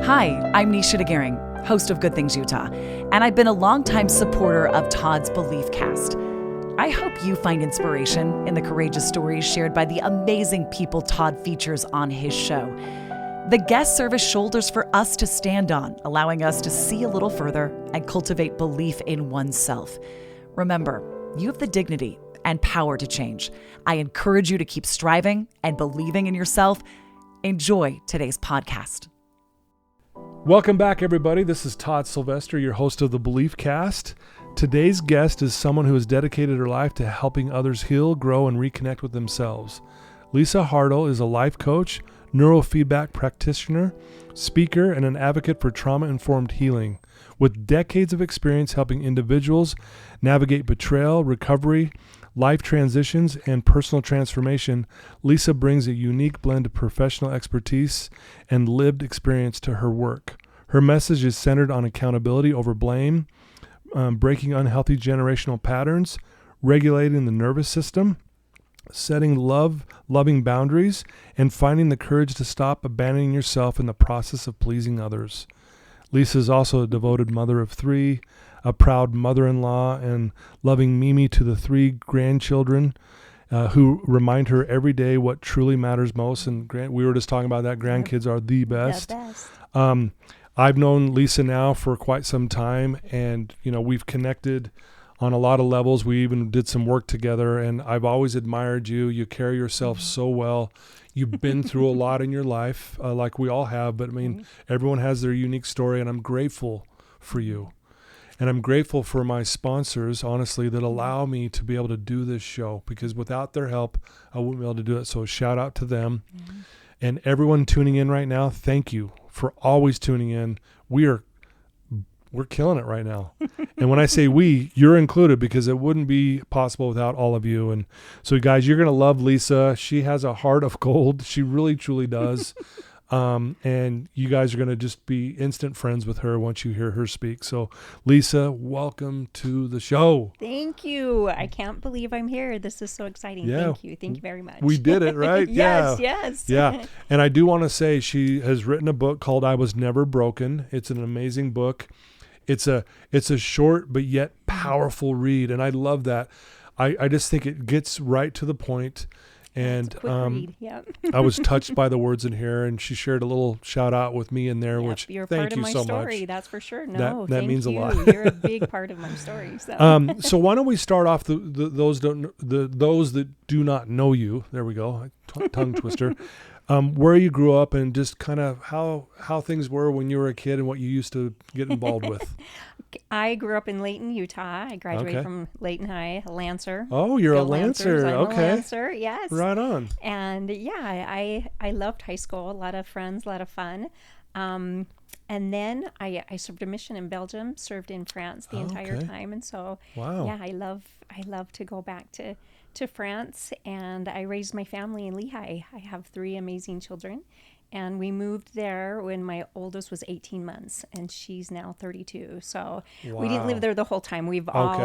Hi, I'm Nisha DeGaring, host of Good Things Utah, and I've been a longtime supporter of Todd's Beliefcast. I hope you find inspiration in the courageous stories shared by the amazing people Todd features on his show. The guests serve as shoulders for us to stand on, allowing us to see a little further and cultivate belief in oneself. Remember, you have the dignity and power to change. I encourage you to keep striving and believing in yourself. Enjoy today's podcast. Welcome back, everybody. This is Todd Sylvester, your host of the Beliefcast. Today's guest is someone who has dedicated her life to helping others heal, grow, and reconnect with themselves. Lisa Hartle is a life coach, neurofeedback practitioner, speaker, and an advocate for trauma-informed healing. With decades of experience helping individuals navigate betrayal, recovery, life transitions, and personal transformation, Lisa brings a unique blend of professional expertise and lived experience to her work. Her message is centered on accountability over blame, breaking unhealthy generational patterns, regulating the nervous system, setting loving boundaries, and finding the courage to stop abandoning yourself in the process of pleasing others. Lisa is also a devoted mother of three, a proud mother-in-law, and loving Mimi to the three grandchildren who remind her every day what truly matters most. And we were just talking about that. Grandkids are the best. I've known Lisa now for quite some time, and we've connected on a lot of levels. We even did some work together, and I've always admired you. You carry yourself so well. You've been through a lot in your life, like we all have, but everyone has their unique story, and I'm grateful for you. And I'm grateful for my sponsors, honestly, that allow me to be able to do this show, because without their help, I wouldn't be able to do it. So shout out to them. Mm-hmm. And everyone tuning in right now, thank you for always tuning in. We're killing it right now. And when I say we, you're included, because it wouldn't be possible without all of you. And so guys, you're going to love Lisa. She has a heart of gold. She really, truly does. And you guys are going to just be instant friends with her once you hear her speak. So Lisa, welcome to the show. Thank you. I can't believe I'm here. This is so exciting. Yeah. Thank you. Thank you very much. We did it, right? Yes. Yeah. And I do want to say she has written a book called I Was Never Broken. It's an amazing book. It's a short but yet powerful read. And I love that. I just think it gets right to the point. And I was touched by the words in here, and she shared a little shout out with me in there, which you're thank part you of my so story, much. that's for sure. No, that means a lot. You're a big part of my story. So, so why don't we start off those that do not know you? There we go, tongue twister. Where you grew up and just kind of how things were when you were a kid and what you used to get involved with. I grew up in Layton, Utah. I graduated from Layton High, a Lancer. Oh, you're a Lancer. I'm okay. a Lancer, yes. Right on. And I loved high school. A lot of friends, a lot of fun. And then I served a mission in Belgium, served in France the entire time. And so, I love to go back to France, and I raised my family in Lehigh. I have three amazing children, and we moved there when my oldest was 18 months, and she's now 32. So we didn't live there the whole time.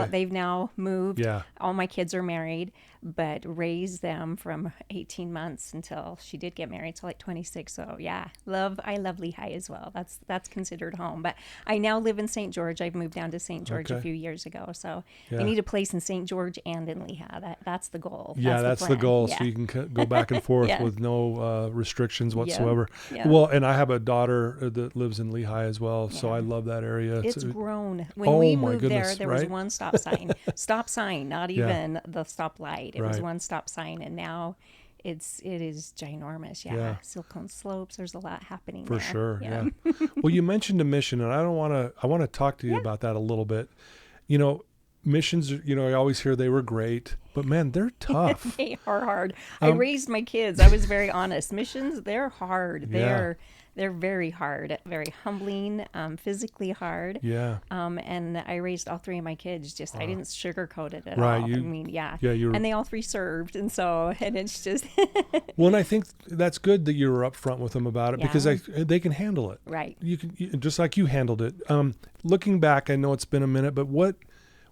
They've now moved. Yeah. All my kids are married, but raised them from 18 months until she did get married, so like 26. So I love Lehigh as well. That's considered home. But I now live in St. George. I've moved down to St. George a few years ago. So I need a place in St. George and in Lehigh. That's the goal. That's the goal. Yeah. So you can go back and forth with no restrictions whatsoever. Yeah. Well, and I have a daughter that lives in Lehigh as well, so I love that area. It's grown. When we moved there was one stop sign, not even the stop light. It was one stop sign, and now it is ginormous. Silicone slopes. There's a lot happening for there. Sure. Yeah. Well, you mentioned a mission, and I want to talk to you about that a little bit. Missions, I always hear they were great, but man, they're tough. They are hard. I raised my kids. I was very honest. Missions, they're hard. They're very hard, very humbling, physically hard. Yeah. And I raised all three of my kids. I didn't sugarcoat it at all. And they all three served, and it's just. Well, and I think that's good that you were upfront with them about it because they can handle it. Right. You can just like you handled it. Looking back, I know it's been a minute, but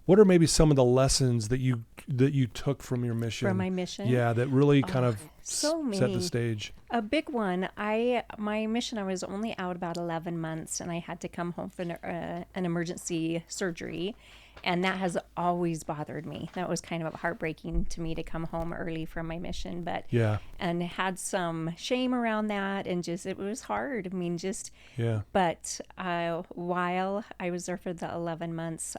what are maybe some of the lessons that you took from your mission? From my mission? Yeah, that really kind of so many. set the stage. A big one, my mission, I was only out about 11 months, and I had to come home for an emergency surgery, and that has always bothered me. That was kind of heartbreaking to me to come home early from my mission, but and had some shame around that, and just it was hard. I mean, but while I was there for the 11 months,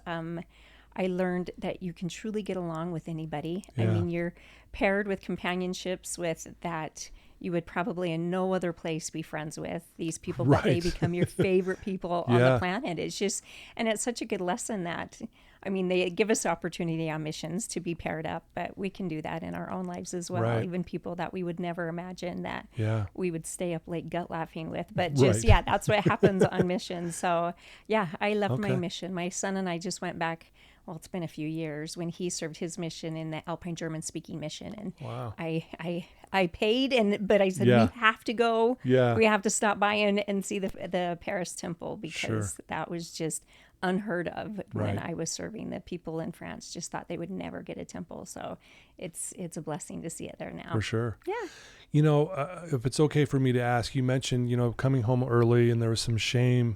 I learned that you can truly get along with anybody. I mean, you're paired with companionships with that you would probably in no other place be friends with these people, but they become your favorite people on the planet. It's just, and it's such a good lesson that, I mean, they give us opportunity on missions to be paired up, but we can do that in our own lives as well. Even people that we would never imagine that we would stay up late gut laughing with, but just, that's what happens on missions. So I left my mission. My son and I just went back. Well, it's been a few years when he served his mission in the Alpine German speaking mission. And I paid, but I said, we have to go. We have to stop by and see the Paris temple, because that was just unheard of when I was serving. The people in France just thought they would never get a temple. So it's a blessing to see it there now. For sure. Yeah. You know, if it's okay for me to ask, you mentioned, coming home early and there was some shame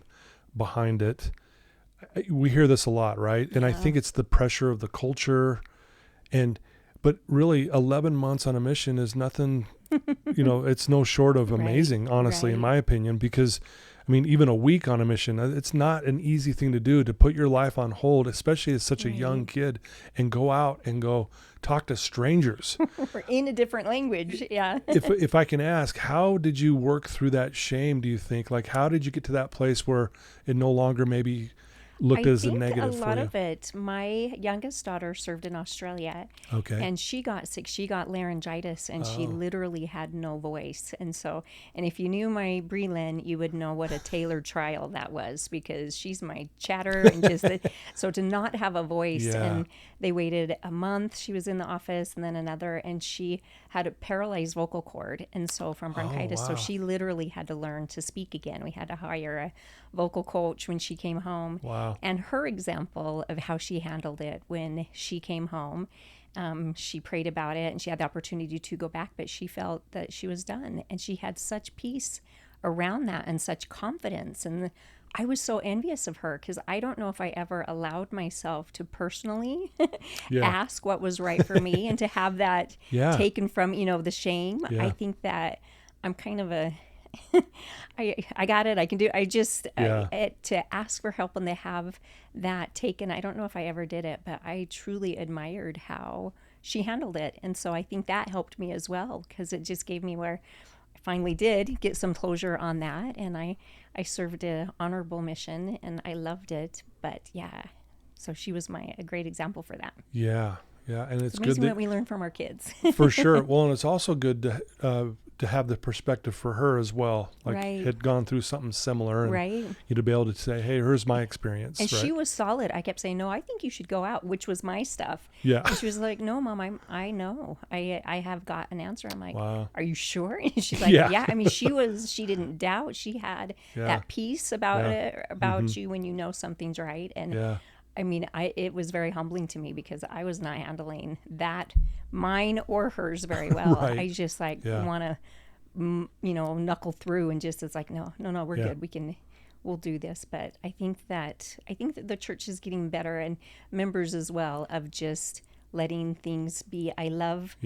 behind it. We hear this a lot, right? And I think it's the pressure of the culture, but really 11 months on a mission is nothing, it's no short of amazing, honestly, in my opinion, because I mean, even a week on a mission, it's not an easy thing to do, to put your life on hold, especially as such a young kid, and go out and go talk to strangers. In a different language, If I can ask, how did you work through that shame, do you think? Like, how did you get to that place where it no longer maybe looked as a negative for you? A lot of it, my youngest daughter served in Australia, and she got sick. She got laryngitis, and she literally had no voice. And if you knew my Breland, you would know what a tailored trial that was, because she's my chatter and so to not have a voice. And they waited a month. She was in the office, and then another, and she had a paralyzed vocal cord, and so from bronchitis. So she literally had to learn to speak again. We had to hire a vocal coach when she came home. And her example of how she handled it when she came home, she prayed about it, and she had the opportunity to go back, but she felt that she was done, and she had such peace around that and such confidence. And I was so envious of her, because I don't know if I ever allowed myself to personally ask what was right for me and to have that taken from, the shame. I think that I'm kind of I got it. I can do. I just to ask for help and to have that taken. I don't know if I ever did it, but I truly admired how she handled it, and so I think that helped me as well, because it just gave me where I finally did get some closure on that, and I served an honorable mission, and I loved it. But so she was a great example for that. Yeah, and it's amazing good what we learn from our kids. For sure. Well, and it's also good to have the perspective for her as well, had gone through something similar, and you to be able to say, hey, here's my experience. And she was solid. I kept saying, no, I think you should go out, which was my stuff. And she was like, no, Mom, I know. I have got an answer. I'm like, are you sure? And she's like, I mean, she didn't doubt. She had that peace about you when you know something's right. And I mean, it was very humbling to me, because I was not handling that, mine or hers, very well. I just want to, knuckle through, and just, it's like, no, we're good. We'll do this. But I think that the church is getting better, and members as well, of just letting things be. I love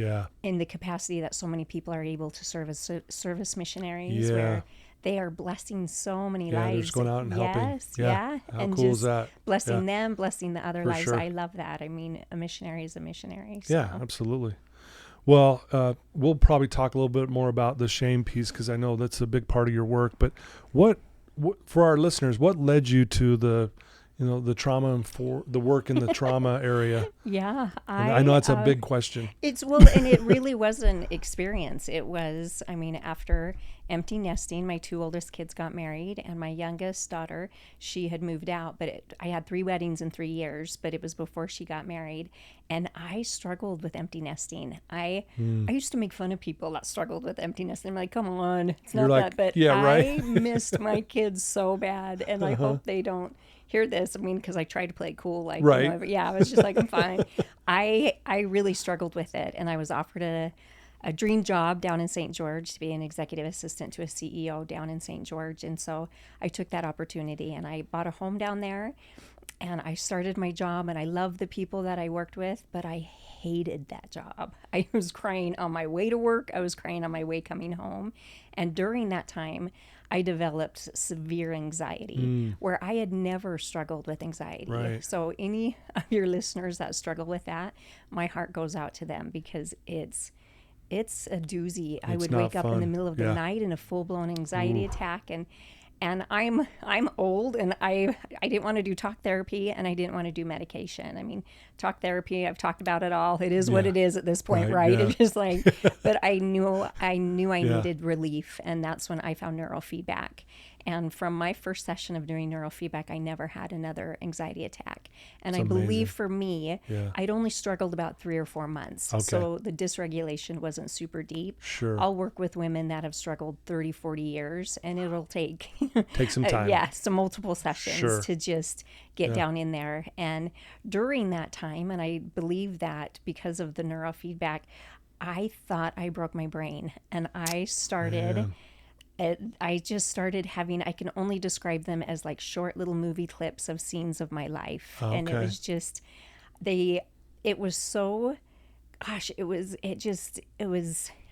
in the capacity that so many people are able to serve as service missionaries, where they are blessing so many lives. They're just going out and helping. How and cool is that? Blessing them, blessing the other lives. Sure. I love that. I mean, a missionary is a missionary. So. Yeah, absolutely. Well, we'll probably talk a little bit more about the shame piece, because I know that's a big part of your work. But what for our listeners, what led you to the trauma and for the work in the trauma area? I know it's a big question. And it really was an experience. It was, after empty nesting. My 2 oldest kids got married, and my youngest daughter, she had moved out, but I had 3 weddings in 3 years, but it was before she got married. And I struggled with empty nesting. I used to make fun of people that struggled with empty nesting. I'm like, come on, it's not that. But I missed my kids so bad, and I hope they don't hear this. I mean, because I tried to play it cool, like, right. I was just like, I'm fine. I really struggled with it, and I was offered a dream job down in St. George to be an executive assistant to a CEO down in St. George. And so I took that opportunity, and I bought a home down there, and I started my job, and I loved the people that I worked with, but I hated that job. I was crying on my way to work. I was crying on my way coming home. And during that time, I developed severe anxiety where I had never struggled with anxiety. Right. So any of your listeners that struggle with that, my heart goes out to them, because it's a doozy. I would wake up in the middle of the night in a full-blown anxiety attack, and I'm old, and I didn't want to do talk therapy, and I didn't want to do medication. I mean, talk therapy, I've talked about it all. It is what it is at this point, right? Yeah. It's just like, but I knew I needed relief, and that's when I found neurofeedback. And from my first session of doing neurofeedback, I never had another anxiety attack. And I believe for me, I'd only struggled about 3 or 4 months. Okay. So the dysregulation wasn't super deep. Sure. I'll work with women that have struggled 30, 40 years, and it'll take some time. Some multiple sessions to just get down in there. And during that time, and I believe that because of the neurofeedback, I thought I broke my brain. And I started... I just started having, I can only describe them as like short little movie clips of scenes of my life. Okay. And it was just, it was so, I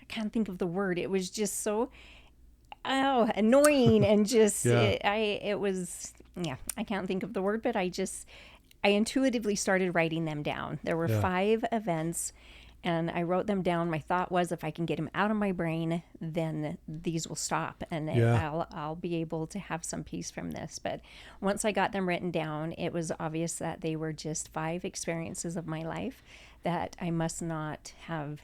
can't think of the word. It was just so, annoying and just, I can't think of the word, but I intuitively started writing them down. There were 5 events, and I wrote them down. My thought was, if I can get them out of my brain, then these will stop, and I'll be able to have some peace from this. But once I got them written down, it was obvious that they were just 5 experiences of my life that I must not have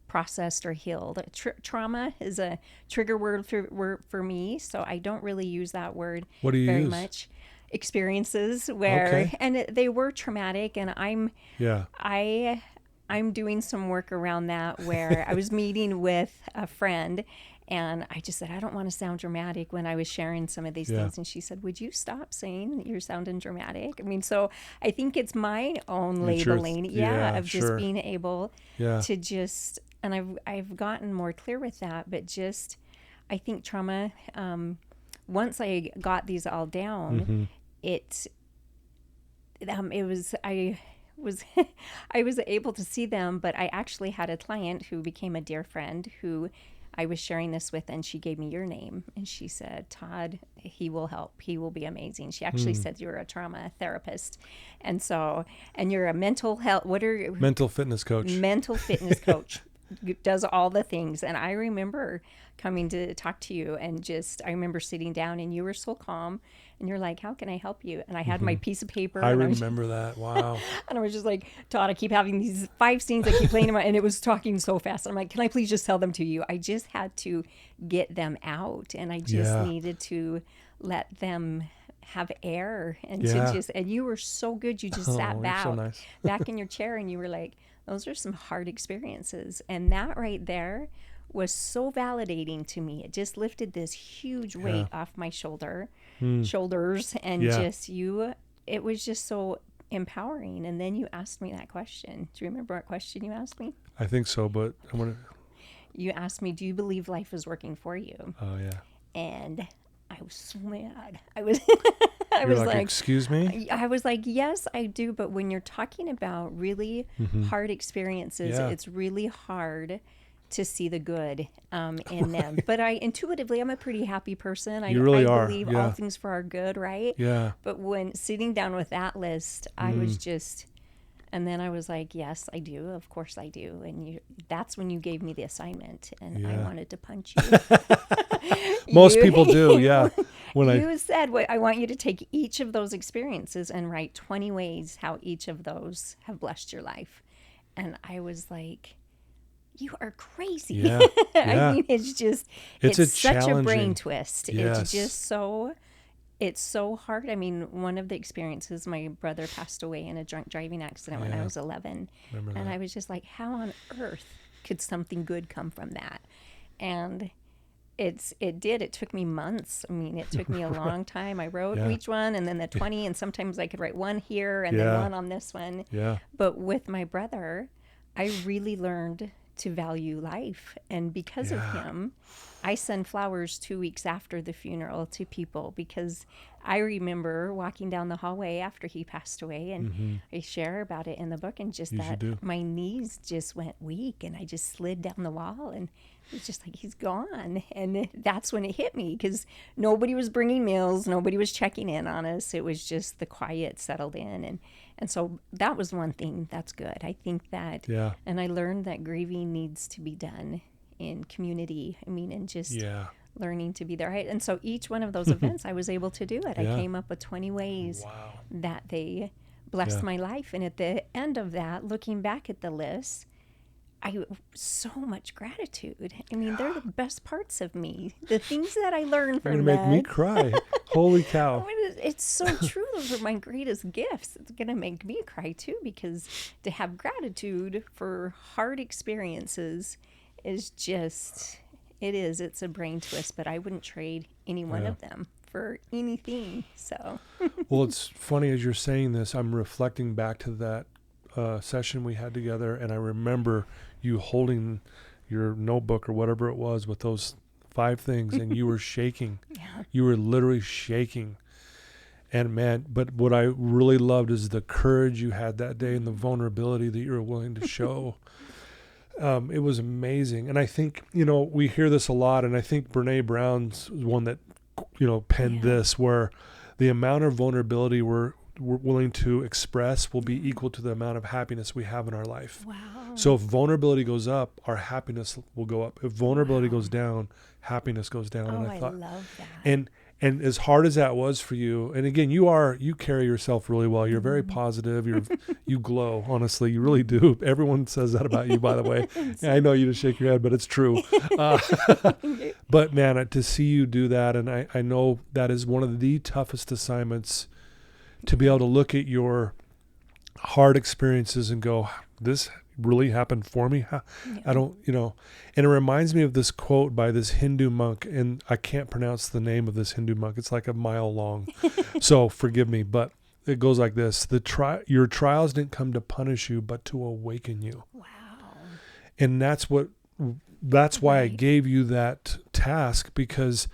processed or healed. Trauma is a trigger word for me, so I don't really use that word very much. Experiences where, and they were traumatic, and I'm doing some work around that, where I was meeting with a friend, and I just said, I don't want to sound dramatic when I was sharing some of these things. And she said, would you stop saying you're sounding dramatic? I mean, so I think it's my own labeling, just being able to just, and I've gotten more clear with that, but just, I think trauma, once I got these all down, I was able to see them, but I actually had a client who became a dear friend who I was sharing this with, and she gave me your name, and she said, Todd, he will help. He will be amazing. She actually said you're a trauma therapist. And so, and you're a mental fitness coach. Mental fitness coach. Does all the things. And I remember coming to talk to you, and I remember sitting down, and you were so calm, and you're like, how can I help you? And I had my piece of paper. I remember that. Wow. And I was just like, Todd, I keep having these 5 scenes I keep playing in my, and it was talking so fast. I'm like, can I please just tell them to you? I just had to get them out, and I just needed to let them have air, and and you were so good. You just sat back in your chair, and you were like, those are some hard experiences. And that right there was so validating to me. It just lifted this huge weight off my shoulders, and it was just so empowering. And then you asked me that question. Do you remember what question you asked me? I think so, but I want to. You asked me, do you believe life is working for you? Oh, yeah. And I was so mad. I was like, excuse me? I was like, yes, I do. But when you're talking about really hard experiences, it's really hard to see the good in them. But intuitively, I'm a pretty happy person. I believe all things for our good, right? Yeah. But when sitting down with that list, I was just, and then I was like, yes, I do. Of course I do. And that's when you gave me the assignment, and I wanted to punch you. Most people do, yeah. You said, I want you to take each of those experiences and write 20 ways how each of those have blessed your life. And I was like, you are crazy. Yeah. I mean, it's such a brain twist. Yes. It's just it's so hard. I mean, one of the experiences, my brother passed away in a drunk driving accident when I was 11. And I was just like, how on earth could something good come from that? And it took me months. I mean, it took me a long time. I wrote each one and then the 20, and sometimes I could write one here and then one on this one. Yeah. But with my brother, I really learned to value life. And because of him, I send flowers 2 weeks after the funeral to people, because I remember walking down the hallway after he passed away, and I share about it in the book, and just my knees just went weak and I just slid down the wall, and it was just like, he's gone. And that's when it hit me, because nobody was bringing meals, nobody was checking in on us. It was just the quiet settled in. And so that was one thing that's good. I think that, and I learned that grieving needs to be done in community. I mean, and just learning to be there. And so each one of those events, I was able to do it. I came up with 20 ways that they blessed my life. And at the end of that, looking back at the list, so much gratitude. I mean, they're the best parts of me. The things that I learned from that. You're going to make me cry. Holy cow. I mean, it's so true. Those are my greatest gifts. It's going to make me cry too, because to have gratitude for hard experiences is just, it's a brain twist, but I wouldn't trade any one of them for anything. So. Well, it's funny as you're saying this, I'm reflecting back to that session we had together, and I remember you holding your notebook or whatever it was with those 5 things, and you were shaking. You were literally shaking. And man, but what I really loved is the courage you had that day and the vulnerability that you were willing to show. It was amazing. And I think, we hear this a lot, and I think Brene Brown's one that, penned this, where the amount of vulnerability we're willing to express will be equal to the amount of happiness we have in our life. Wow. So if vulnerability goes up, our happiness will go up. If vulnerability goes down, happiness goes down. Oh, and I love that. And as hard as that was for you, and again, you carry yourself really well. You're very positive. You glow, honestly. You really do. Everyone says that about you, by the way. I know you just shake your head, but it's true. But man, to see you do that, and I know that is one of the toughest assignments, to be able to look at your hard experiences and go, this really happened for me. I don't, and it reminds me of this quote by this Hindu monk, and I can't pronounce the name of this Hindu monk. It's like a mile long. So forgive me, but it goes like this. Your trials didn't come to punish you, but to awaken you. Wow. And that's why I gave you that task, because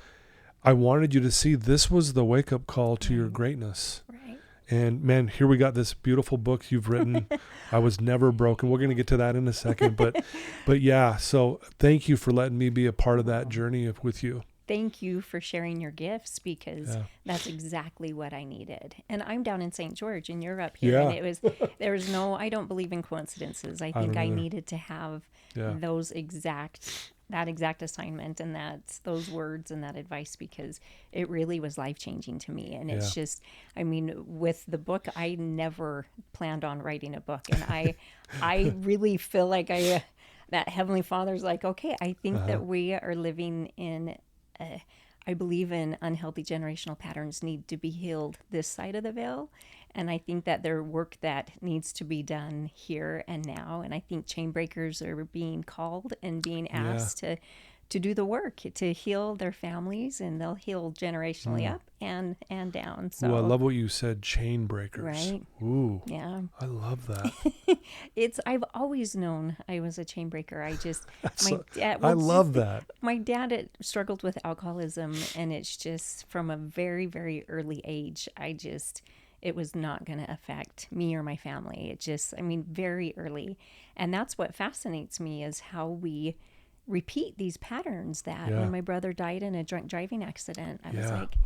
I wanted you to see this was the wake-up call to your greatness. Right. And man, here we got this beautiful book you've written. I Was Never Broken. We're going to get to that in a second, but yeah. So thank you for letting me be a part of that journey with you. Thank you for sharing your gifts, because that's exactly what I needed. And I'm down in St. George and you're up here. And there was I don't believe in coincidences. I think I needed to have that exact assignment and those words and that advice, because it really was life-changing to me. And it's just, I mean, with the book, I never planned on writing a book. And I really feel like that Heavenly Father's like, okay, I think that we are living in I believe in unhealthy generational patterns need to be healed this side of the veil. And I think that there's work that needs to be done here and now. And I think chain breakers are being called and being asked to do the work, to heal their families, and they'll heal generationally up and down. So I love what you said, chain breakers. Right. Ooh. Yeah. I love that. I've always known I was a chain breaker. I love that. My dad struggled with alcoholism, and it's just from a very, very early age, it was not going to affect me or my family. Very early. And that's what fascinates me, is how we repeat these patterns. That when my brother died in a drunk driving accident, I was like,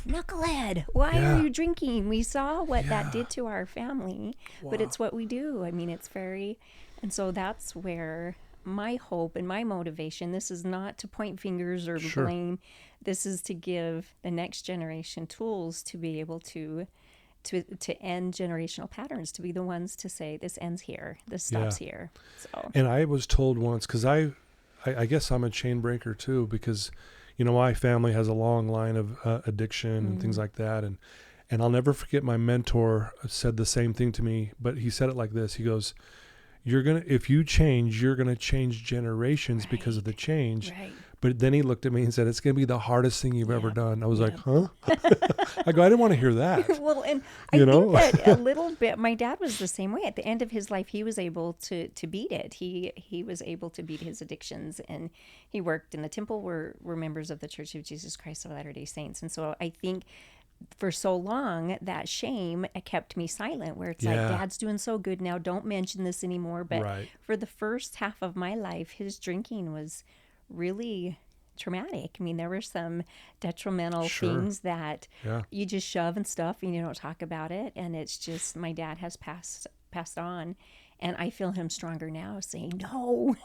knucklehead, why are you drinking? We saw what that did to our family, but it's what we do. It's and so that's where my hope and my motivation, this is not to point fingers or blame. This is to give the next generation tools to be able to to end generational patterns, to be the ones to say this ends here, this stops here. So. And I was told once, because I guess I'm a chain breaker too, because my family has a long line of addiction and things like that, and I'll never forget my mentor said the same thing to me, but he said it like this. He goes, if you change, you're gonna change generations because of the change. Right. But then he looked at me and said, it's going to be the hardest thing you've ever done. I was like, huh? I go, I didn't want to hear that. Well, and I think that a little bit, my dad was the same way. At the end of his life, he was able to beat it. He was able to beat his addictions, and he worked in the temple. We're members of the Church of Jesus Christ of Latter-day Saints. And so I think for so long, that shame kept me silent, where it's like, Dad's doing so good now, don't mention this anymore. But for the first half of my life, his drinking was really traumatic. I mean, there were some detrimental things that you just shove and stuff and you don't talk about it. And it's just, my dad has passed on, and I feel him stronger now saying, no,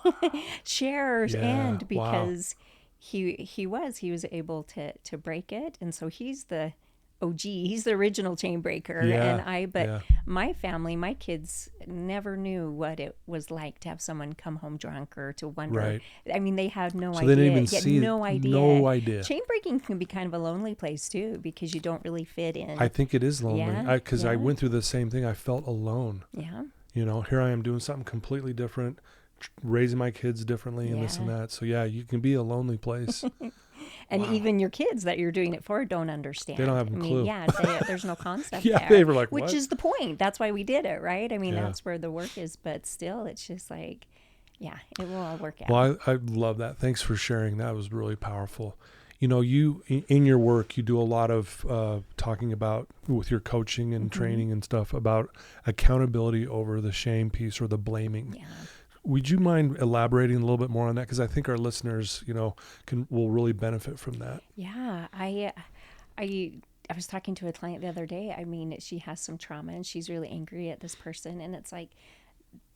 shares end, because he was able to break it. And so he's the OG, he's the original chain breaker. My family, my kids never knew what it was like to have someone come home drunk, or to wonder. Right. I mean, they had no idea. They didn't even see no idea. No idea. Chain breaking can be kind of a lonely place too, because you don't really fit in. I think it is lonely, because I went through the same thing. I felt alone. Yeah. Here I am doing something completely different, raising my kids differently and this and that. So you can be a lonely place. And even your kids that you're doing it for don't understand. They don't have a clue. There's no concept there. They were like, which what? is the point. That's why we did it, right? I mean, that's where the work is. But still, it's just like, it will all work out. Well, I love that. Thanks for sharing. That was really powerful. You, in your work, you do a lot of talking about, with your coaching and training and stuff, about accountability over the shame piece or the blaming. Yeah. Would you mind elaborating a little bit more on that? Because I think our listeners, will really benefit from that. Yeah, I was talking to a client the other day. I mean, she has some trauma and she's really angry at this person. And it's like,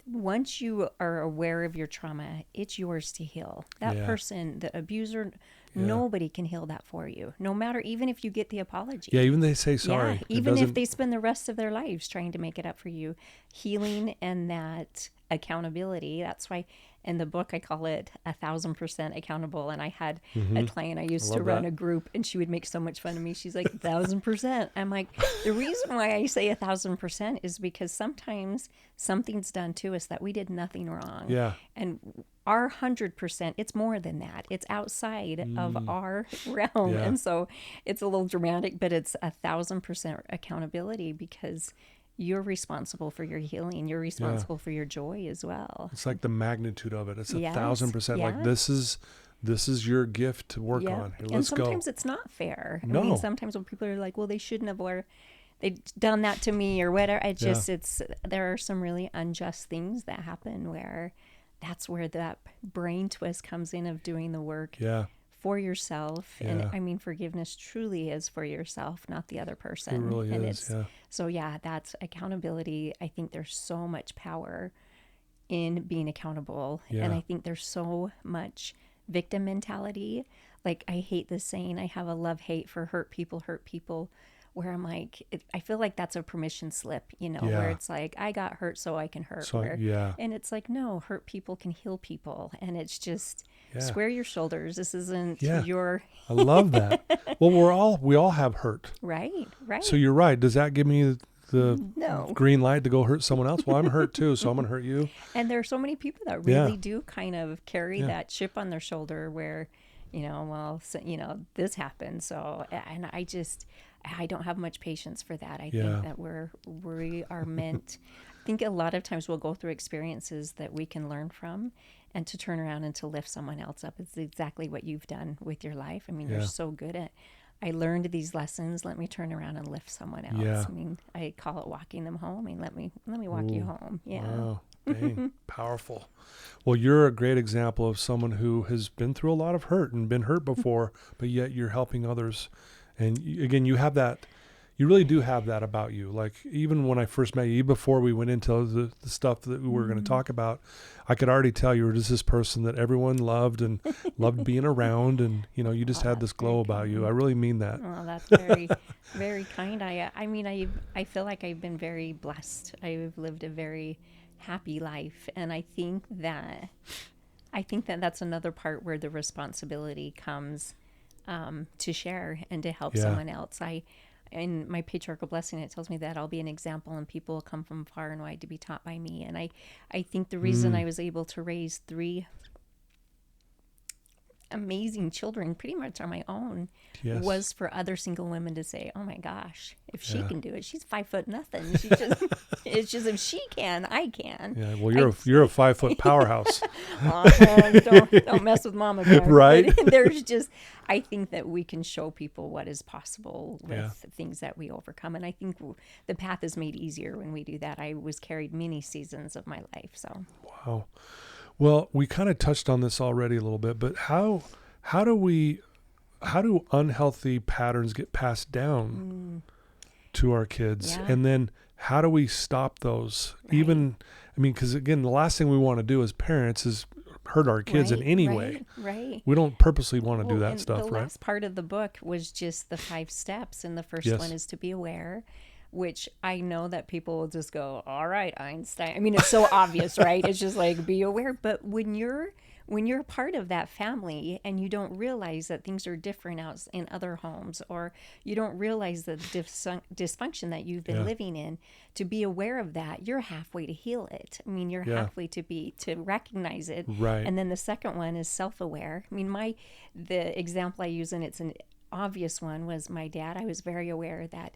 once you are aware of your trauma, it's yours to heal. That person, the abuser, nobody can heal that for you. No matter, even if you get the apology. Yeah, even they say sorry. Yeah, even if they spend the rest of their lives trying to make it up for you. Healing and that accountability. That's why in the book I call it 1,000% accountable. And I had a client I used to run a group, and she would make so much fun of me. She's like, 1,000%. I'm like, the reason why I say 1,000% is because sometimes something's done to us that we did nothing wrong. Yeah. And our 100%, it's more than that. It's outside of our realm. Yeah. And so it's a little dramatic, but it's 1,000% accountability, because you're responsible for your healing. You're responsible for your joy as well. It's like the magnitude of it. It's 1,000%. Like this is your gift to work on. Here, let's go. And sometimes it's not fair. No. I mean, sometimes when people are like, well, they shouldn't have, or they've done that to me or whatever. There are some really unjust things that happen, where that's where that brain twist comes in, of doing the work for yourself. Yeah. And I mean, forgiveness truly is for yourself, not the other person. It really and is. So that's accountability. I think there's so much power in being accountable. Yeah. And I think there's so much victim mentality. Like, I hate this saying, I have a love-hate for hurt people, where I'm like, I feel like that's a permission slip, where it's like, I got hurt so I can hurt. And it's like, no, hurt people can heal people. And it's just square your shoulders. This isn't your... I love that. Well, we all have hurt. Right. So you're right. Does that give me the green light to go hurt someone else? Well, I'm hurt too, so I'm going to hurt you. And there are so many people that really do kind of carry that chip on their shoulder, where, this happened. So, and I don't have much patience for that. I think that we are meant, I think a lot of times we'll go through experiences that we can learn from, and to turn around and to lift someone else up. It's exactly what you've done with your life. I mean, you're so good at, I learned these lessons, let me turn around and lift someone else. Yeah. I mean, I call it walking them home. I mean, let me walk you home. Yeah. Wow. Dang, powerful. Well, you're a great example of someone who has been through a lot of hurt and been hurt before, but yet you're helping others. And again, you have that You really do have that about you. Like even when I first met you, even before we went into the stuff that we were going to talk about, I could already tell you were just this person that everyone loved and loved being around. And, you just had this glow about you. I really mean that. Well, that's very, very kind. I feel like I've been very blessed. I've lived a very happy life. And I think that that's another part where the responsibility comes to share and to help someone else. In my patriarchal blessing, it tells me that I'll be an example and people will come from far and wide to be taught by me. And I think the reason I was able to raise 3 amazing children pretty much on my own was for other single women to say, oh my gosh, if she can do it, she's 5 foot nothing. It's just if she can, I can. Yeah, well, you're a 5 foot powerhouse. Don't mess with Mama Bear. Right. But there's just, I think that we can show people what is possible with things that we overcome. And I think the path is made easier when we do that. I was carried many seasons of my life. So. Wow. Well, we kind of touched on this already a little bit, but how do unhealthy patterns get passed down to our kids? Yeah. And then how do we stop those? Right. Because again, the last thing we want to do as parents is hurt our kids in any way. Right. We don't purposely want to do that stuff, right? The last part of the book was just the 5 steps. And the first one is to be aware, which I know that people will just go, all right, Einstein. It's so obvious, right? It's just like, be aware. But when you're part of that family and you don't realize that things are different out in other homes, or you don't realize the dysfunction that you've been living in, to be aware of that, you're halfway to heal it. You're halfway to recognize it. Right. And then the second one is self-aware. The example I use, and it's an obvious one, was my dad. I was very aware that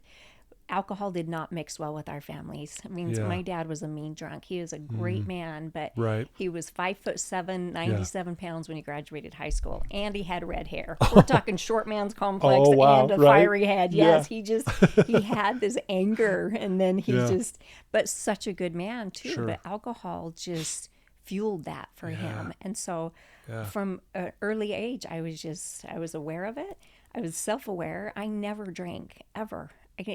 alcohol did not mix well with our families. My dad was a mean drunk. He was a great man, but he was 5'7", 97 pounds when he graduated high school, and he had red hair. We're talking short man's complex and a fiery head. Yes, he had this anger, and then but such a good man too. Sure. But alcohol just fueled that for him, and so from an early age, I was aware of it. I was self-aware. I never drank ever.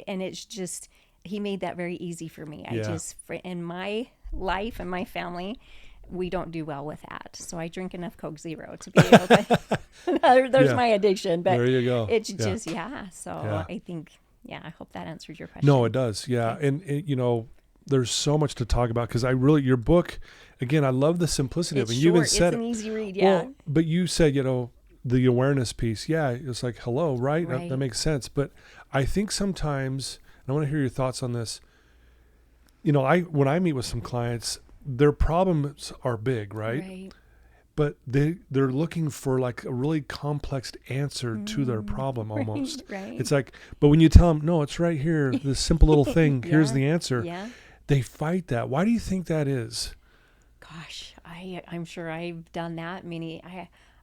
And it's just, he made that very easy for me. In my life and my family, we don't do well with that. So I drink enough Coke Zero to be able to, there's my addiction. But there you go. It's just, I think, I hope that answers your question. No, it does. Yeah. Okay. And there's so much to talk about because your book, again, I love the simplicity of it. You even said it's an easy read. Well, but you said, the awareness piece. Yeah. It's like, hello, right? That makes sense. But I think sometimes, and I want to hear your thoughts on this. When I meet with some clients, their problems are big, right? But they're looking for like a really complex answer to their problem almost. Right. It's like, but when you tell them, no, it's right here, this simple little thing, here's the answer. Yeah. They fight that. Why do you think that is? Gosh, I'm sure I've done that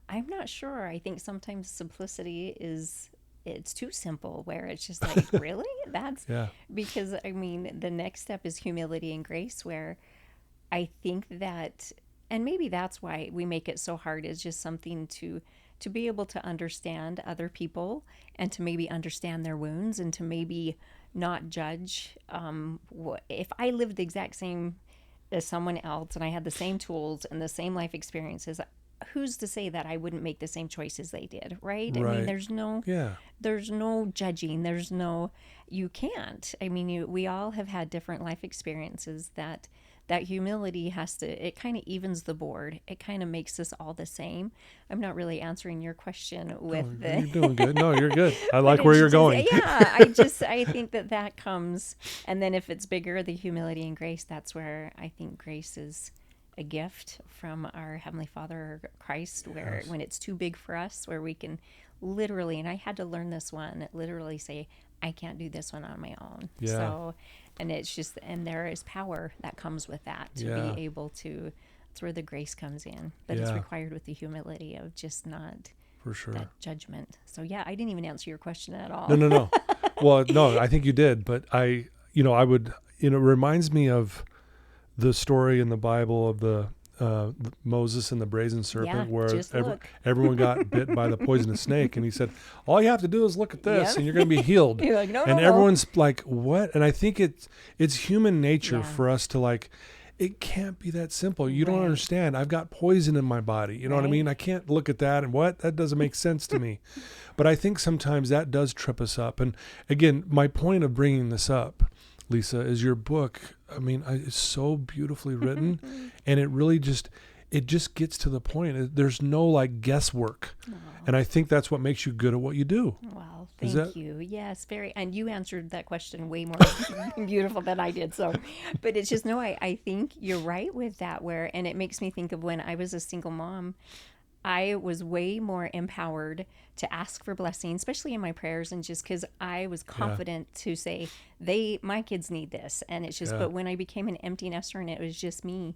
I'm not sure. I think sometimes simplicity it's too simple, where it's just like, really? That's because the next step is humility and grace, where I think that, and maybe that's why we make it so hard, is just something to be able to understand other people and to maybe understand their wounds and to maybe not judge. If I lived the exact same as someone else and I had the same tools and the same life experiences, who's to say that I wouldn't make the same choices they did, right? There's no judging. You can't. We all have had different life experiences. That humility it kind of evens the board. It kind of makes us all the same. I'm not really answering your question with You're doing good. No, you're good. I like where you're going. I think that comes, and then if it's bigger, the humility and grace, that's where I think grace is a gift from our Heavenly Father, Christ, where when it's too big for us, where we can literally, and I had to learn this one, literally say, I can't do this one on my own. Yeah. So, and it's just, and there is power that comes with that to be able to, that's where the grace comes in, but it's required with the humility of just not for sure that judgment. So I didn't even answer your question at all. No. Well, no, I think you did, but I would, it reminds me of the story in the Bible of the Moses and the brazen serpent, where everyone got bit by the poisonous snake, and he said, all you have to do is look at this and you're going to be healed. You're like, no, and no, everyone's like, what? And I think it's human nature for us to like, it can't be that simple. You don't understand. I've got poison in my body. You know what I mean? I can't look at that and that doesn't make sense to me. But I think sometimes that does trip us up. And again, my point of bringing this up, Lisa, is your book. I mean, it's so beautifully written, and it really just gets to the point. There's no like guesswork. And I think that's what makes you good at what you do. Well, thank you. Yes, very. And you answered that question way more beautiful than I did. So, but it's just, no, I think you're right with that, and it makes me think of when I was a single mom. I was way more empowered to ask for blessing, especially in my prayers, and just because I was confident to say, my kids need this. And it's just, but when I became an empty nester and it was just me,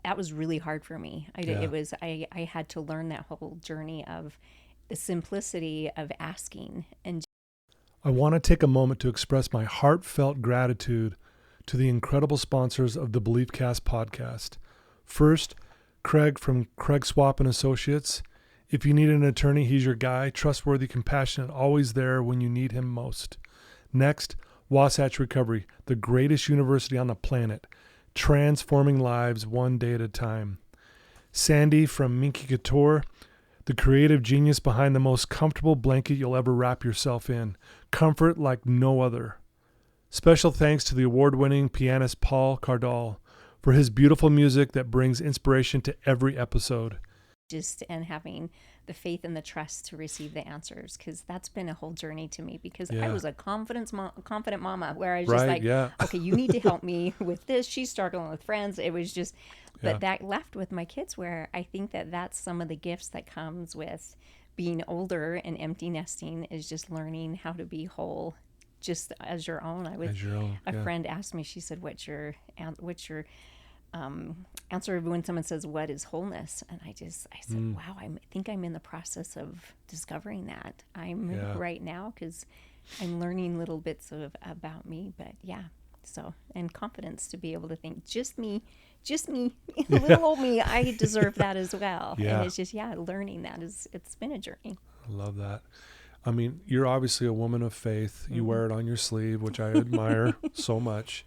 that was really hard for me. I had to learn that whole journey of the simplicity of asking. And I want to take a moment to express my heartfelt gratitude to the incredible sponsors of the Beliefcast podcast. First, Craig from Craig Swap and Associates. If you need an attorney, he's your guy. Trustworthy, compassionate, always there when you need him most. Next, Wasatch Recovery, the greatest university on the planet, transforming lives one day at a time. Sandy from Minky Couture, the creative genius behind the most comfortable blanket you'll ever wrap yourself in. Comfort like no other. Special thanks to the award-winning pianist Paul Cardall for his beautiful music that brings inspiration to every episode. And having the faith and the trust to receive the answers, because that's been a whole journey to me, because I was a confident mama where I was just like, okay, you need to help me with this. She's struggling with friends. It was just, but that left with my kids, where I think that's some of the gifts that comes with being older and empty nesting, is just learning how to be whole, just as your own. A friend asked me, she said, what's your answer when someone says, what is wholeness? And I said, wow, I think I'm in the process of discovering that. I'm right now, because I'm learning little bits about me, but and confidence to be able to think, just me, little old me, I deserve that as well. And it's just, learning that it's been a journey. I love that. I mean, you're obviously a woman of faith. You wear it on your sleeve, which I admire so much.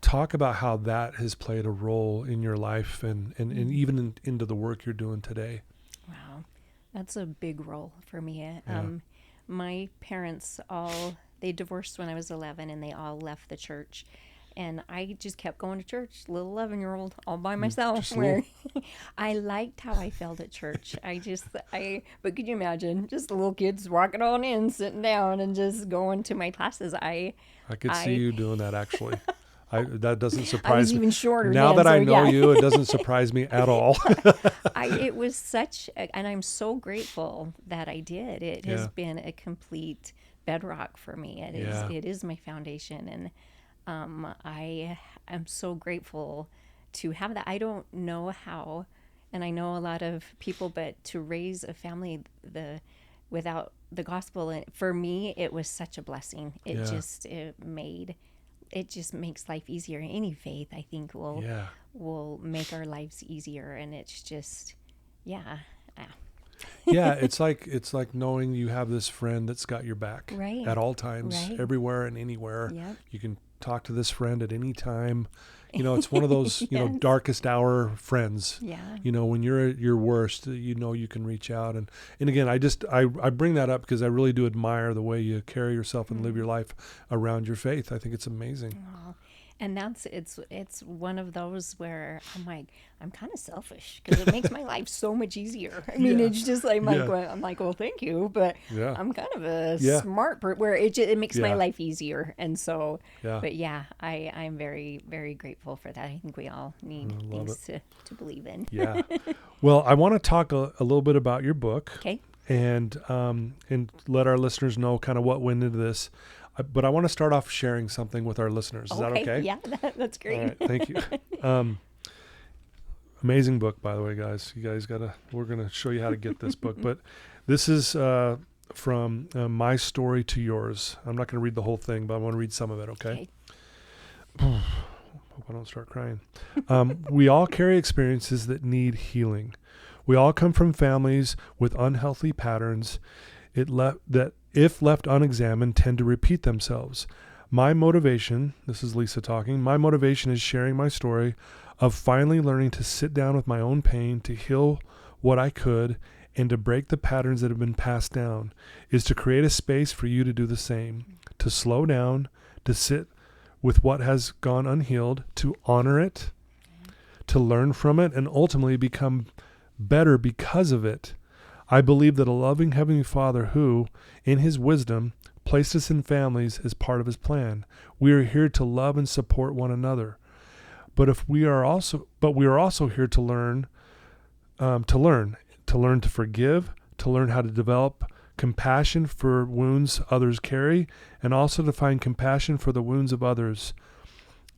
Talk about how that has played a role in your life and even into the work you're doing today. Wow. That's a big role for me. My parents they divorced when I was 11, and they all left the church. And I just kept going to church, little 11-year-old, all by myself. I liked how I felt at church. But could you imagine, just the little kids walking on in, sitting down, and just going to my classes. I could see you doing that, actually. That doesn't surprise me. I was even shorter now then, that I know you, it doesn't surprise me at all. It was and I'm so grateful that I did. It has been a complete bedrock for me. It is my foundation, and I am so grateful to have that. I don't know how, and I know a lot of people, but to raise a family without the gospel, for me, it was such a blessing. It just makes life easier. Any faith, I think, will make our lives easier, and it's just, it's like knowing you have this friend that's got your back at all times, everywhere and anywhere. Yep. You can talk to this friend at any time. It's one of those, darkest hour friends. Yeah. When you're at your worst, you can reach out. And again, I bring that up because I really do admire the way you carry yourself and live your life around your faith. I think it's amazing. Oh, and it's one of those where I'm like, I'm kind of selfish, because it makes my life so much easier. I mean, it's just like, I'm like, well, thank you, but I'm kind of a smart person, where it makes my life easier. And so, but I'm very, very grateful for that. I think we all need things to believe in. Yeah. Well, I want to talk a little bit about your book. Okay. And let our listeners know kind of what went into this. But I want to start off sharing something with our listeners. Is that okay? Yeah, that's great. All right, thank you. Amazing book, by the way, guys. You guys we're going to show you how to get this book. But this is from My Story to Yours. I'm not going to read the whole thing, but I want to read some of it, okay? Hope I don't start crying. We all carry experiences that need healing. We all come from families with unhealthy patterns that, if left unexamined, tend to repeat themselves. My motivation, this is Lisa talking, my motivation is sharing my story of finally learning to sit down with my own pain, to heal what I could, and to break the patterns that have been passed down, is to create a space for you to do the same, to slow down, to sit with what has gone unhealed, to honor it, to learn from it, and ultimately become better because of it. I believe that a loving Heavenly Father who, in His wisdom, placed us in families as part of His plan. We are here to love and support one another. But we are also here to learn to forgive, to learn how to develop compassion for wounds others carry, and also to find compassion for the wounds of others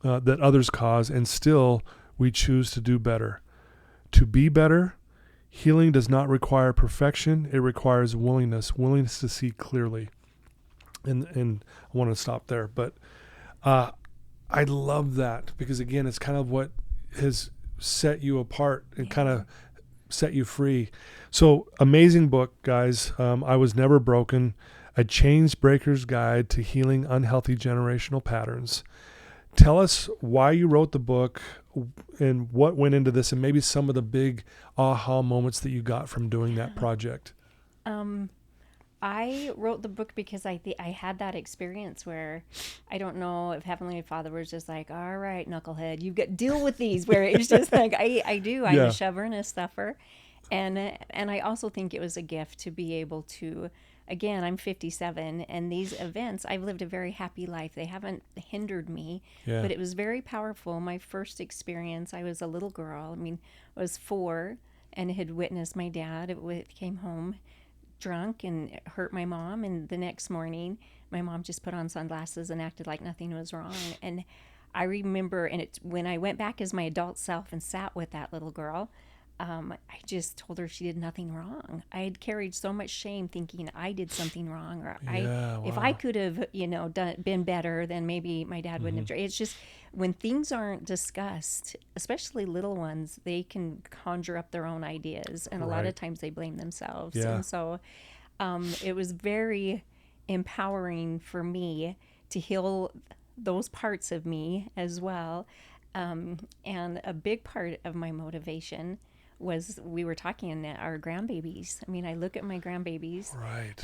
that others cause, and still we choose to do better. To be better, healing does not require perfection. It requires willingness to see clearly. And I want to stop there, but I love that, because again, it's kind of what has set you apart and kind of set you free. So amazing book, guys. I Was Never Broken, A Chains Breaker's Guide to Healing Unhealthy Generational Patterns. Tell us why you wrote the book and what went into this, and maybe some of the big aha moments that you got from doing that project. I wrote the book because I had that experience where I don't know if Heavenly Father was just like, all right, knucklehead, you've got to deal with these, where it's just like, I'm a shover and a stuffer. And I also think it was a gift to be able to, again, I'm 57, and these events, I've lived a very happy life. They haven't hindered me, but it was very powerful. My first experience, I was a little girl. I was 4 and had witnessed my dad. Came home drunk and hurt my mom, and the next morning my mom just put on sunglasses and acted like nothing was wrong. And I remember, when I went back as my adult self and sat with that little girl, I just told her she did nothing wrong. I had carried so much shame thinking I did something wrong, or if I could have, been better, then maybe my dad wouldn't have. It's just, when things aren't discussed, especially little ones, they can conjure up their own ideas, and a lot of times they blame themselves. And so it was very empowering for me to heal those parts of me as well. And a big part of my motivation was, we were talking, our grandbabies. I look at my grandbabies,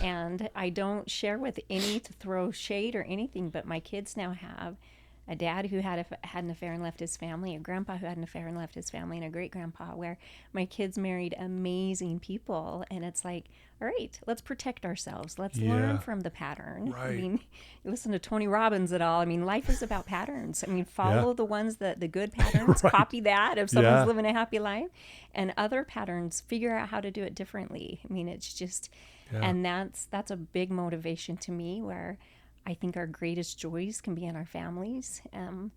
and I don't share with any to throw shade or anything, but my kids now have a dad who had an affair and left his family, a grandpa who had an affair and left his family, and a great grandpa, where my kids married amazing people. And it's like, all right, let's protect ourselves. Let's learn from the pattern. You listen to Tony Robbins at all. Life is about patterns. Follow the ones the good patterns, copy that if someone's living a happy life, and other patterns, figure out how to do it differently. It's just, and that's a big motivation to me, where I think our greatest joys can be in our families. And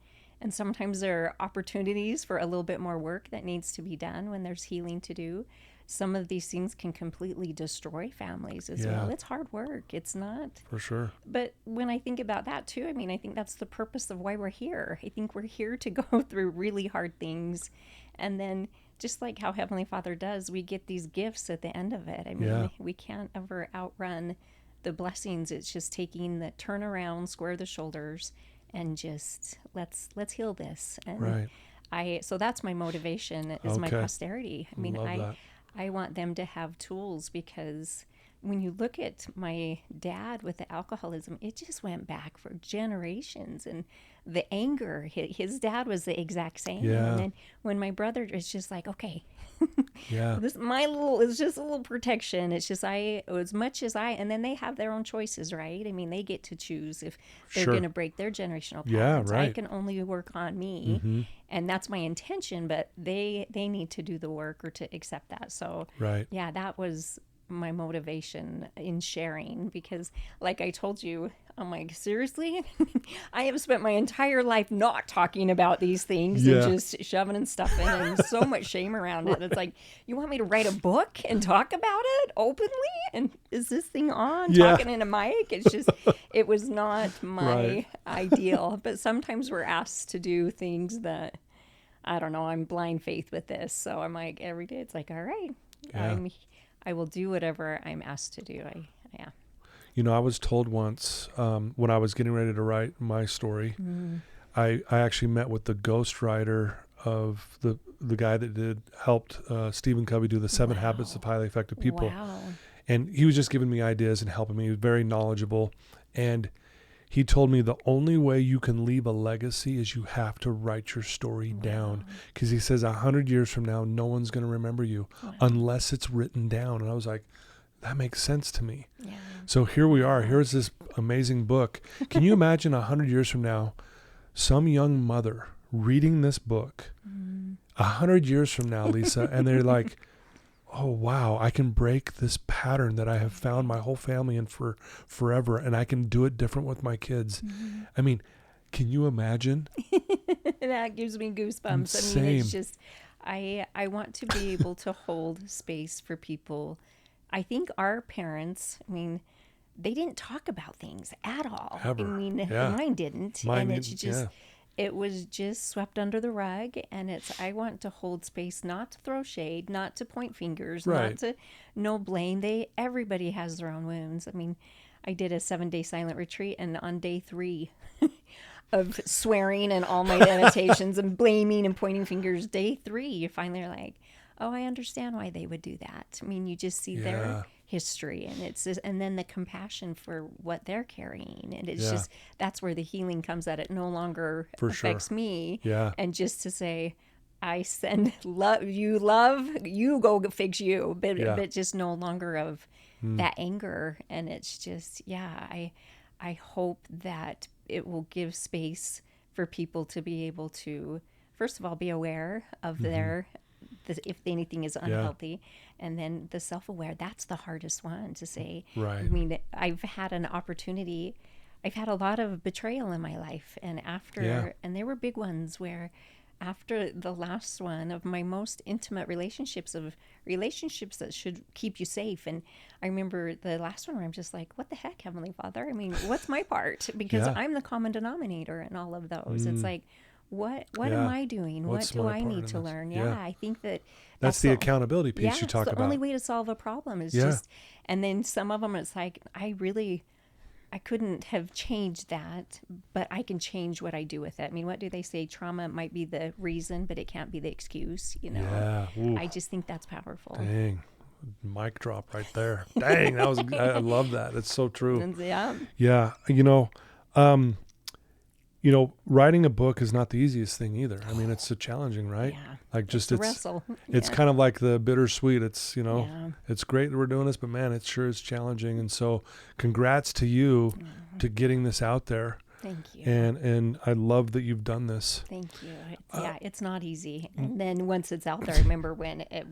sometimes there are opportunities for a little bit more work that needs to be done when there's healing to do. Some of these things can completely destroy families as well. It's hard work. It's not. For sure. But when I think about that too, I think that's the purpose of why we're here. I think we're here to go through really hard things. And then, just like how Heavenly Father does, we get these gifts at the end of it. We can't ever outrun the blessings. It's just taking the turnaround, square the shoulders, and just let's heal this. And so that's my motivation, is my posterity. I want them to have tools, because when you look at my dad with the alcoholism, it just went back for generations. And the anger, his dad was the exact same. And then when my brother is just like, okay, it's just a little protection. It's just, and then they have their own choices, right? They get to choose if they're going to break their generational patterns. I can only work on me, and that's my intention, but they need to do the work, or to accept that. So that was my motivation in sharing, because like I told you, I'm like, seriously? I have spent my entire life not talking about these things and just shoving stuff in, and so much shame around it. It's like, you want me to write a book and talk about it openly? And is this thing on? Talking in a mic? It's just, it was not my ideal. But sometimes we're asked to do things that, I don't know, I'm blind faith with this. So I'm like, every day it's like, all right, I will do whatever I'm asked to do. You know, I was told once when I was getting ready to write my story, I actually met with the ghostwriter of the guy that helped Stephen Covey do the 7 Habits of Highly Effective People. Wow. And he was just giving me ideas and helping me. He was very knowledgeable. And he told me the only way you can leave a legacy is you have to write your story down. Because he says 100 years from now, no one's going to remember you unless it's written down. And I was like, that makes sense to me. Yeah. So here we are. Here's this amazing book. Can you imagine 100 years from now, some young mother reading this book 100 years from now, Lisa, and they're like, oh, wow, I can break this pattern that I have found my whole family in for forever, and I can do it different with my kids. I mean, can you imagine? That gives me goosebumps. Same. I mean, it's just, I want to be able to hold space for people. I think our parents, I mean, they didn't talk about things at all. Ever. I mean, mine didn't. Mine and it's just, it was just swept under the rug. And I want to hold space, not to throw shade, not to point fingers, not to no blame. Everybody has their own wounds. I mean, I did a 7-day silent retreat, and on day 3 of swearing and all my meditations and blaming and pointing fingers, day 3, you finally are like, oh, I understand why they would do that. I mean, you just see their history, and it's just, and then the compassion for what they're carrying, and it's just, that's where the healing comes at. It no longer affects me, and just to say, I send love, you go fix you, but just no longer of that anger. And it's just, I hope that it will give space for people to be able to, first of all, be aware of if anything is unhealthy, and then the self-aware, that's the hardest one to say. I mean, I've had a lot of betrayal in my life, and and there were big ones where after the last one of my most intimate relationships that should keep you safe. And I remember the last one where I'm just like, what the heck, Heavenly Father? I mean, what's my part? Because I'm the common denominator in all of those. It's like, what am I doing? What do I need to learn? I think that's the accountability piece you talk about. The only way to solve a problem is just, and then some of them it's like, I couldn't have changed that, but I can change what I do with it. I mean, what do they say? Trauma might be the reason, but it can't be the excuse, you know? I just think that's powerful. Dang. Mic drop right there. Dang, that was, I love that. It's so true. Yeah. You know, writing a book is not the easiest thing either. I mean, it's so challenging, right? Like just it's wrestle. It's kind of like the bittersweet. It's, it's great that we're doing this, but man, it sure is challenging. And so congrats to you to getting this out there. Thank you. And I love that you've done this. Thank you. It's not easy. And then once it's out there, I remember when it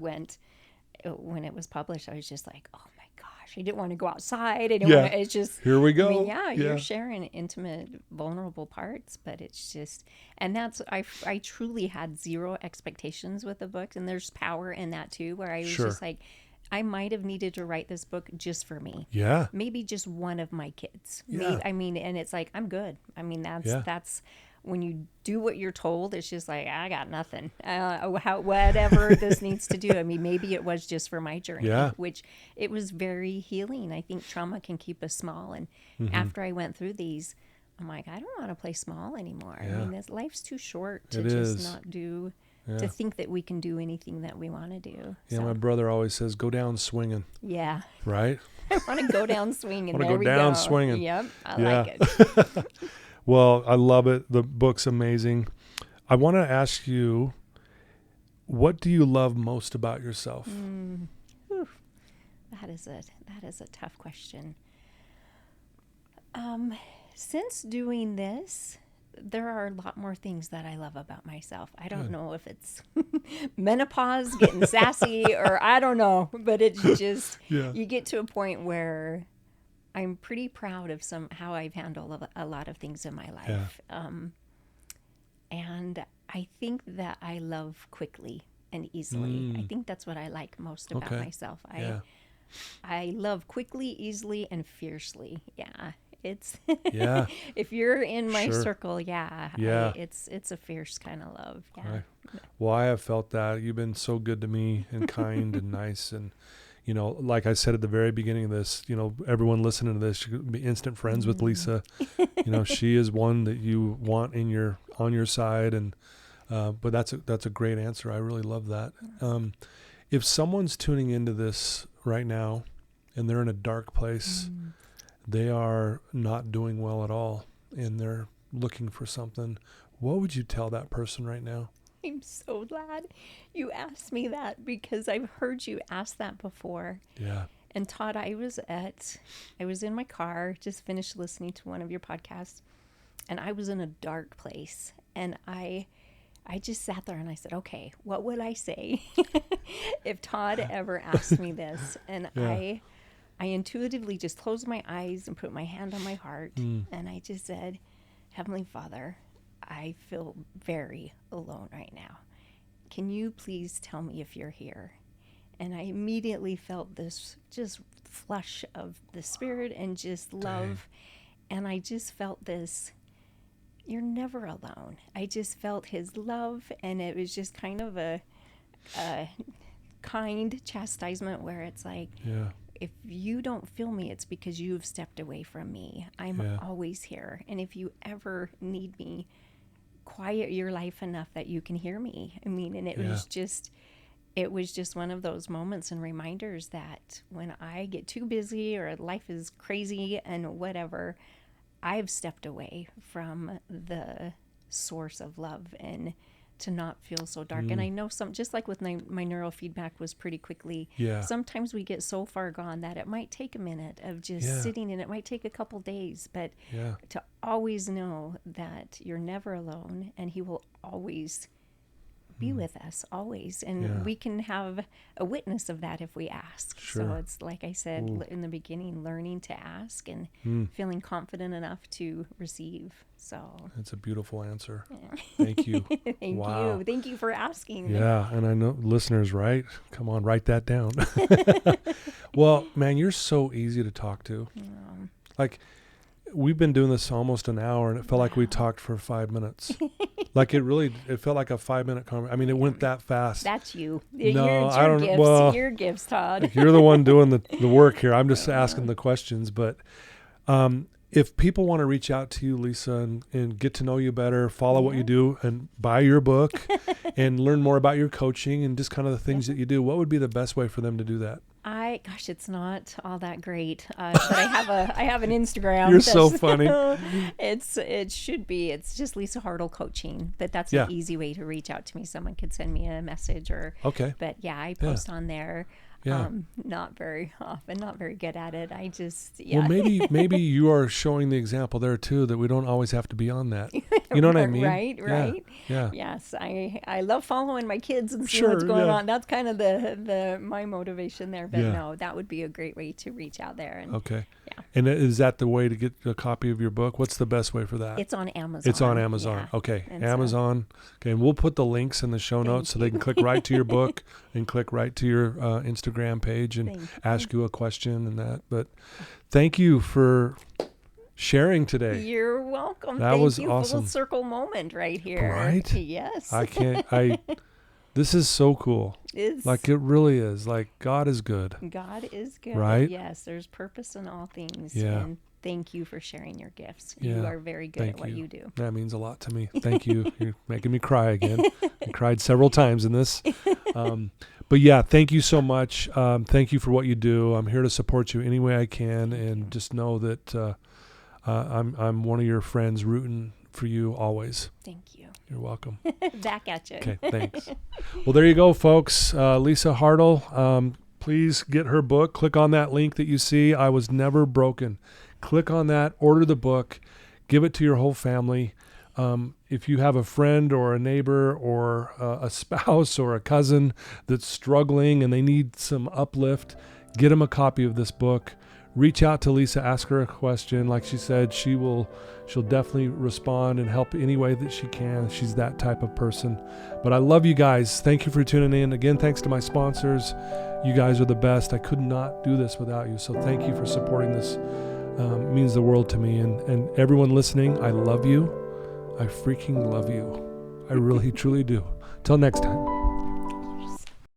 was published, I was just like, oh my gosh, I didn't want to go outside. I didn't want to, it's just, here we go. I mean, you're sharing intimate, vulnerable parts, but it's just, and that's, I truly had zero expectations with the book. And there's power in that too, where I was just like, I might have needed to write this book just for me. Yeah. Maybe just one of my kids. Yeah. I mean, and it's like, I'm good. I mean, that's when you do what you're told, it's just like, I got nothing. Whatever this needs to do. I mean, maybe it was just for my journey, which it was very healing. I think trauma can keep us small. And after I went through these, I'm like, I don't want to play small anymore. I mean, life's too short to not do. To think that we can do anything that we want to do. Yeah, my brother always says, go down swinging. Yeah. Right? I want to go down swinging. I want to go down swinging. Yep, I like it. Well, I love it. The book's amazing. I want to ask you, what do you love most about yourself? That is a tough question. Since doing this, there are a lot more things that I love about myself. I don't know if it's menopause, getting sassy, or I don't know, but it's just, you get to a point where I'm pretty proud of how I've handled a lot of things in my life. And I think that I love quickly and easily. I think that's what I like most about myself. I love quickly, easily, and fiercely. Yeah. It's if you're in my circle, it's a fierce kind of love. Yeah. Well, I have felt that. You've been so good to me and kind and nice. And, you know, like I said at the very beginning of this, you know, everyone listening to this, you could be instant friends with Lisa. You know, she is one that you want on your side. And, but that's a great answer. I really love that. If someone's tuning into this right now and they're in a dark place, they are not doing well at all, and they're looking for something, what would you tell that person right now? I'm so glad you asked me that, because I've heard you ask that before. Yeah. And Todd, I was in my car, just finished listening to one of your podcasts, and I was in a dark place, and I just sat there and I said, okay, what would I say if Todd ever asked me this? And I intuitively just closed my eyes and put my hand on my heart. And I just said, Heavenly Father, I feel very alone right now. Can you please tell me if you're here? And I immediately felt this just flush of the Spirit and just love. And I just felt this, you're never alone. I just felt his love, and it was just kind of a kind chastisement where it's like, if you don't feel me, it's because you've stepped away from me. I'm always here. And if you ever need me, quiet your life enough that you can hear me. I mean, and it was just one of those moments and reminders that when I get too busy or life is crazy and whatever, I've stepped away from the source of love and to not feel so dark. And I know just like with my neurofeedback was pretty quickly, sometimes we get so far gone that it might take a minute of just sitting, and it might take a couple days, but to always know that you're never alone, and he will always be with us, always. And we can have a witness of that if we ask. So it's like I said in the beginning, learning to ask and feeling confident enough to receive. So that's a beautiful answer. Thank you. Thank you for asking. Yeah. And I know listeners, right? Come on, write that down. Well, man, you're so easy to talk to. Like, we've been doing this almost an hour, and it felt like we talked for 5 minutes. Like it felt like a 5-minute conversation. I mean, it went that fast. That's you. No, I don't know. Well, your gifts, Todd. You're the one doing the work here. I'm just asking the questions. But if people want to reach out to you, Lisa, and get to know you better, follow what you do, and buy your book and learn more about your coaching and just kind of the things that you do, what would be the best way for them to do that? It's not all that great, but I have an Instagram. You're so funny. It's just Lisa Hartle Coaching, but that's an easy way to reach out to me. Someone could send me a message but I post on there. Not very often, not very good at it. I just, Well, maybe you are showing the example there too, that we don't always have to be on that. You know what I mean? Right. Yeah. Yes. I love following my kids and seeing what's going on. That's kind of my motivation there. But no, that would be a great way to reach out there. And, And is that the way to get a copy of your book? What's the best way for that? It's on Amazon. It's on Amazon. Yeah. Okay. And Amazon. Okay. And we'll put the links in the show notes so they can click right to your book and click right to your Instagram page and ask you a question and that. But thank you for sharing today. You're welcome. That was awesome. Full circle moment right here. Right? Yes. This is so cool. Like it really is. Like God is good. God is good. Right? Yes. There's purpose in all things. Yeah. And thank you for sharing your gifts. You are very good at what you do. That means a lot to me. Thank you. You're making me cry again. I cried several times in this. But yeah, thank you so much. Thank you for what you do. I'm here to support you any way I can, and just know that I'm one of your friends rooting for you always. Thank you. You're welcome. Back at you. Okay, thanks. Well, there you go, folks. Lisa Hartle. Please get her book. Click on that link that you see. I Was Never Broken. Click on that. Order the book. Give it to your whole family. If you have a friend or a neighbor or a spouse or a cousin that's struggling and they need some uplift, get them a copy of this book. Reach out to Lisa, ask her a question. Like she said, she'll definitely respond and help any way that she can. She's that type of person. But I love you guys. Thank you for tuning in. Again, thanks to my sponsors. You guys are the best. I could not do this without you. So thank you for supporting this. It means the world to me. And everyone listening, I love you. I freaking love you. I really, truly do. Till next time.